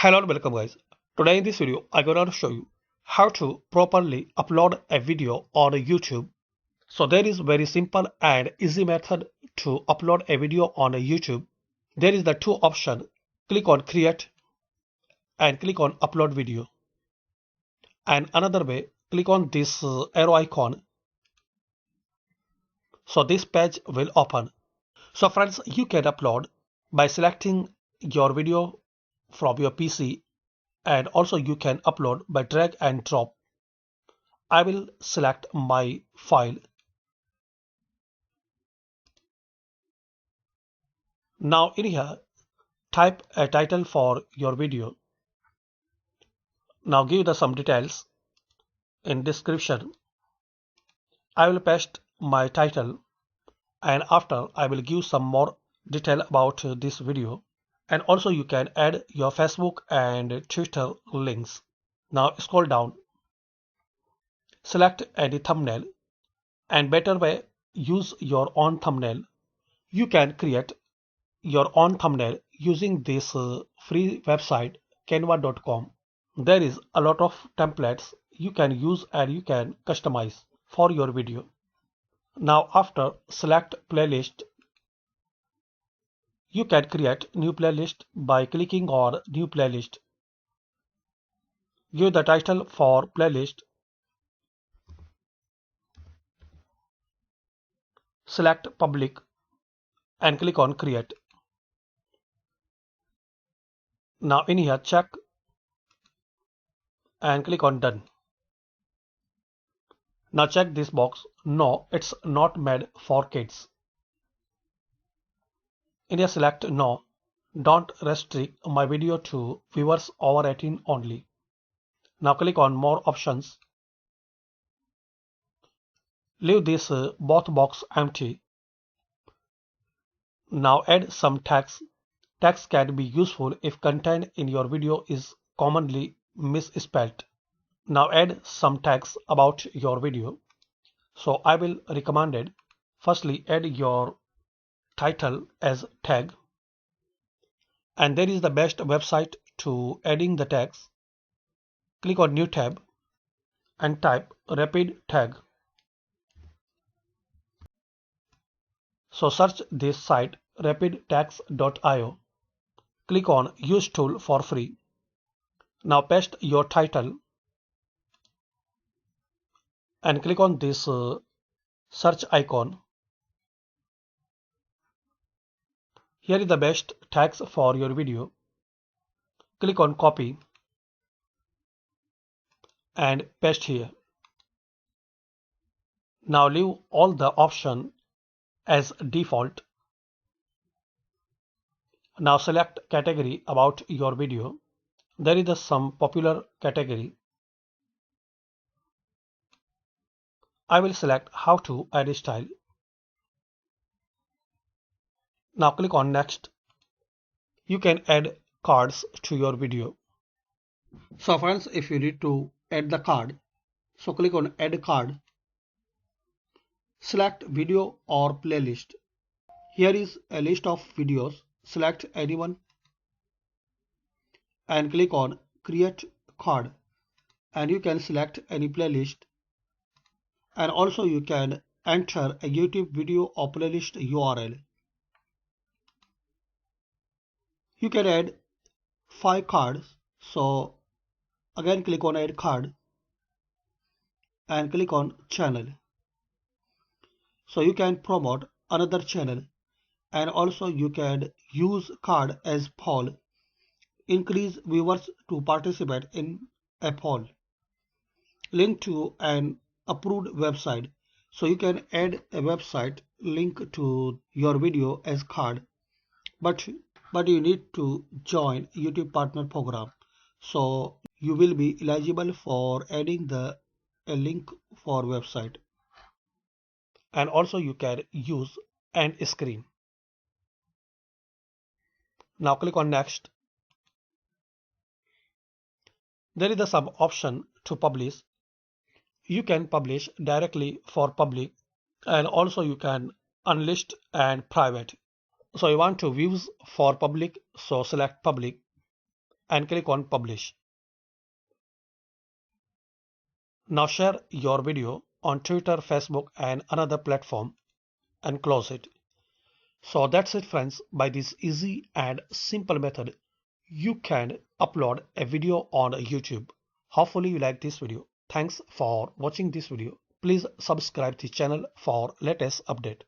Hello and welcome guys. Today in this video I'm going to show you how to properly upload a video on YouTube. So there is very simple and easy method to upload a video on YouTube. There is the two option. Click on create and click on upload video. And another way, click on this arrow icon. So this page will open. So friends, you can upload by selecting your video from your PC, and also you can upload by drag and drop. I will select my file. Now in here, type a title for your video. Now give some details in description. I will paste my title, and after I will give some more detail about this video. And also you can add your Facebook and Twitter links. Now scroll down, select any thumbnail, and better way, use your own thumbnail. You can create your own thumbnail using this free website canva.com. There is a lot of templates you can use and you can customize for your video. Now after select playlist, you can create new playlist by clicking on new playlist. Give the title for playlist. Select public and click on create. Now in here check and click on done. Now check this box. No, it's not made for kids. In here select no. Don't restrict my video to viewers over 18 only. Now click on more options. Leave this both box empty. Now add some tags. Tags can be useful if content in your video is commonly misspelled. Now add some tags about your video. So I will recommend it. Firstly, add your title as tag. And there is the best website to adding the tags. Click on new tab and type rapid tag. So search this site rapidtags.io. Click on use tool for free. Now paste your title and click on this search icon. Here is the best tags for your video. Click on copy and paste here. Now leave all the option as default. Now select category about your video. There is some popular category. I will select how to add a style. Now click on next. You can add cards to your video. So friends, if you need to add the card, so click on add card. Select video or playlist. Here is a list of videos. Select anyone and click on create card, and you can select any playlist, and also you can enter a YouTube video or playlist URL. You can add 5 cards. So again click on add card and click on channel. So you can promote another channel, and also you can use card as poll. Increase viewers to participate in a poll. Link to an approved website. So you can add a website link to your video as card, but you need to join YouTube partner program. So you will be eligible for adding a link for website. And also you can use end screen. Now click on next. There is some option to publish. You can publish directly for public, and also you can unlist and private. So you want to views for public, so select public and click on publish. Now share your video on Twitter, Facebook and another platform and close it. So that's it friends. By this easy and simple method, you can upload a video on YouTube. Hopefully you like this video. Thanks for watching this video. Please subscribe the channel for latest update.